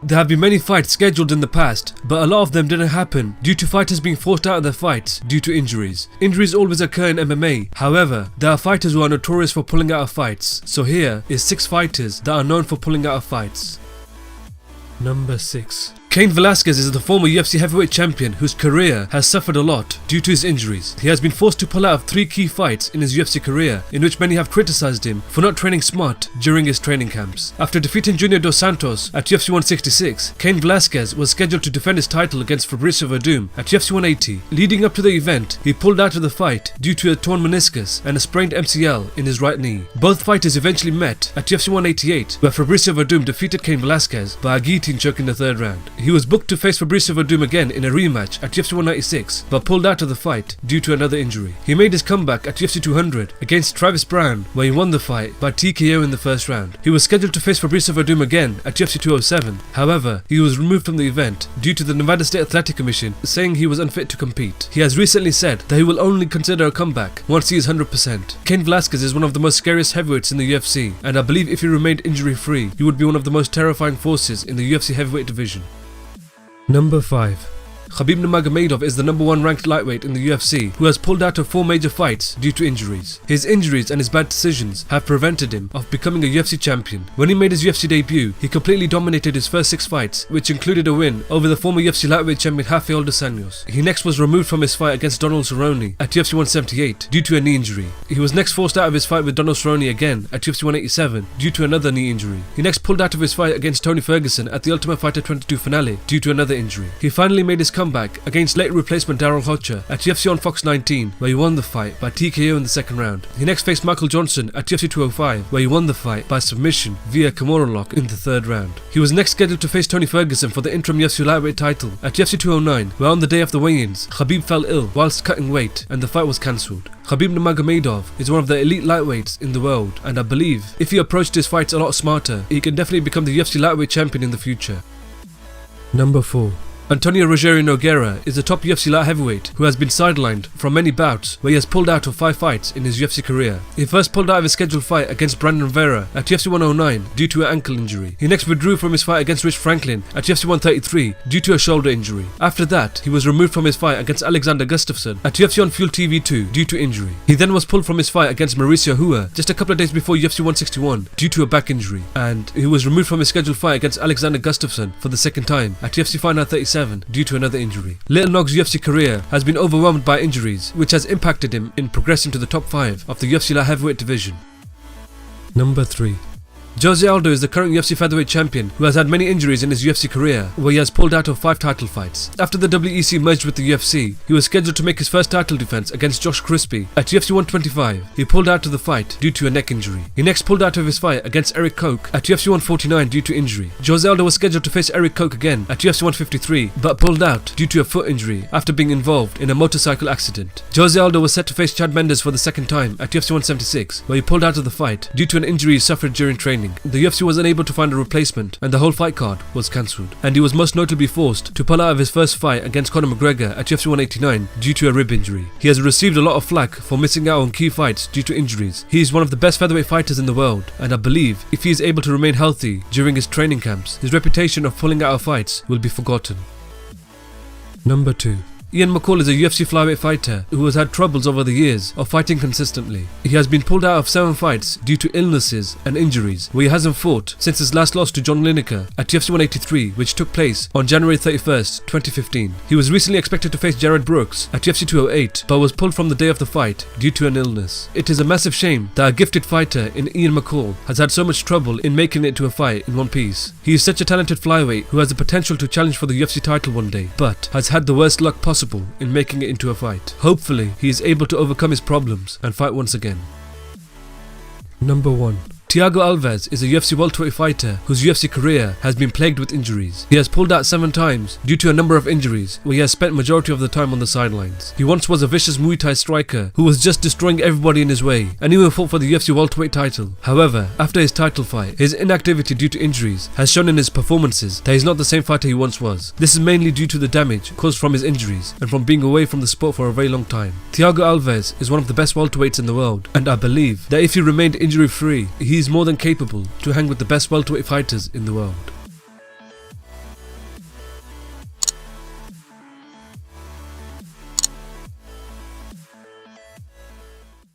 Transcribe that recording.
There have been many fights scheduled in the past, but a lot of them didn't happen due to fighters being forced out of their fights due to injuries. Injuries always occur in MMA, however, there are fighters who are notorious for pulling out of fights, so here is 6 fighters that are known for pulling out of fights. Number 6. Cain Velasquez is the former UFC heavyweight champion whose career has suffered a lot due to his injuries. He has been forced to pull out of 3 key fights in his UFC career, in which many have criticized him for not training smart during his training camps. After defeating Junior Dos Santos at UFC 166, Cain Velasquez was scheduled to defend his title against Fabricio Werdum at UFC 180. Leading up to the event, he pulled out of the fight due to a torn meniscus and a sprained MCL in his right knee. Both fighters eventually met at UFC 188, where Fabricio Werdum defeated Cain Velasquez by a guillotine choke in the 3rd round. He was booked to face Fabricio Werdum again in a rematch at UFC 196, but pulled out of the fight due to another injury. He made his comeback at UFC 200 against Travis Brown, where he won the fight by TKO in the 1st round. He was scheduled to face Fabricio Werdum again at UFC 207, however, he was removed from the event due to the Nevada State Athletic Commission saying he was unfit to compete. He has recently said that he will only consider a comeback once he is 100%. Cain Velasquez is one of the most scariest heavyweights in the UFC, and I believe if he remained injury-free, he would be one of the most terrifying forces in the UFC heavyweight division. Number 5. Khabib Nurmagomedov is the number 1 ranked lightweight in the UFC who has pulled out of 4 major fights due to injuries. His injuries and his bad decisions have prevented him of becoming a UFC champion. When he made his UFC debut, he completely dominated his first 6 fights, which included a win over the former UFC lightweight champion Rafael dos Anjos. He next was removed from his fight against Donald Cerrone at UFC 178 due to a knee injury. He was next forced out of his fight with Donald Cerrone again at UFC 187 due to another knee injury. He next pulled out of his fight against Tony Ferguson at the Ultimate Fighter 22 finale due to another injury. He finally made his comeback against late replacement Daryl Hotcher at UFC on Fox 19, where he won the fight by TKO in the 2nd round. He next faced Michael Johnson at UFC 205, where he won the fight by submission via Kimura lock in the 3rd round. He was next scheduled to face Tony Ferguson for the interim UFC lightweight title at UFC 209, where on the day of the weigh-ins, Khabib fell ill whilst cutting weight and the fight was cancelled. Khabib Nurmagomedov is one of the elite lightweights in the world, and I believe if he approached his fights a lot smarter, he can definitely become the UFC lightweight champion in the future. Number 4. Antonio Rogerio Nogueira is a top UFC light heavyweight who has been sidelined from many bouts where he has pulled out of 5 fights in his UFC career. He first pulled out of his scheduled fight against Brandon Vera at UFC 109 due to an ankle injury. He next withdrew from his fight against Rich Franklin at UFC 133 due to a shoulder injury. After that, he was removed from his fight against Alexander Gustafsson at UFC on Fuel TV 2 due to injury. He then was pulled from his fight against Mauricio Hua just a couple of days before UFC 161 due to a back injury, and he was removed from his scheduled fight against Alexander Gustafsson for the 2nd time at UFC Fight Night 37 due to another injury. Little Nog's UFC career has been overwhelmed by injuries, which has impacted him in progressing to the top 5 of the UFC light heavyweight division. Number 3. Jose Aldo is the current UFC featherweight champion who has had many injuries in his UFC career, where he has pulled out of 5 title fights. After the WEC merged with the UFC, he was scheduled to make his first title defense against Josh Crispy at UFC 125. He pulled out of the fight due to a neck injury. He next pulled out of his fight against Eric Koch at UFC 149 due to injury. Jose Aldo was scheduled to face Eric Koch again at UFC 153, but pulled out due to a foot injury after being involved in a motorcycle accident. Jose Aldo was set to face Chad Mendes for the 2nd time at UFC 176, where he pulled out of the fight due to an injury he suffered during training. The UFC was unable to find a replacement and the whole fight card was cancelled, and he was most notably forced to pull out of his first fight against Conor McGregor at UFC 189 due to a rib injury. He has received a lot of flack for missing out on key fights due to injuries. He is one of the best featherweight fighters in the world, and I believe if he is able to remain healthy during his training camps, his reputation of pulling out of fights will be forgotten. Number 2. Ian McCall is a UFC flyweight fighter who has had troubles over the years of fighting consistently. He has been pulled out of 7 fights due to illnesses and injuries, where he hasn't fought since his last loss to John Lineker at UFC 183, which took place on January 31st, 2015. He was recently expected to face Jared Brooks at UFC 208, but was pulled from the day of the fight due to an illness. It is a massive shame that a gifted fighter in Ian McCall has had so much trouble in making it to a fight in one piece. He is such a talented flyweight who has the potential to challenge for the UFC title one day, but has had the worst luck possible in making it into a fight. Hopefully, he is able to overcome his problems and fight once again. Number 1. Thiago Alves is a UFC welterweight fighter whose UFC career has been plagued with injuries. He has pulled out 7 times due to a number of injuries, where he has spent majority of the time on the sidelines. He once was a vicious Muay Thai striker who was just destroying everybody in his way, and even fought for the UFC welterweight title. However, after his title fight, his inactivity due to injuries has shown in his performances that he is not the same fighter he once was. This is mainly due to the damage caused from his injuries and from being away from the sport for a very long time. Thiago Alves is one of the best welterweights in the world, and I believe that if he remained injury free, he is more than capable to hang with the best welterweight fighters in the world.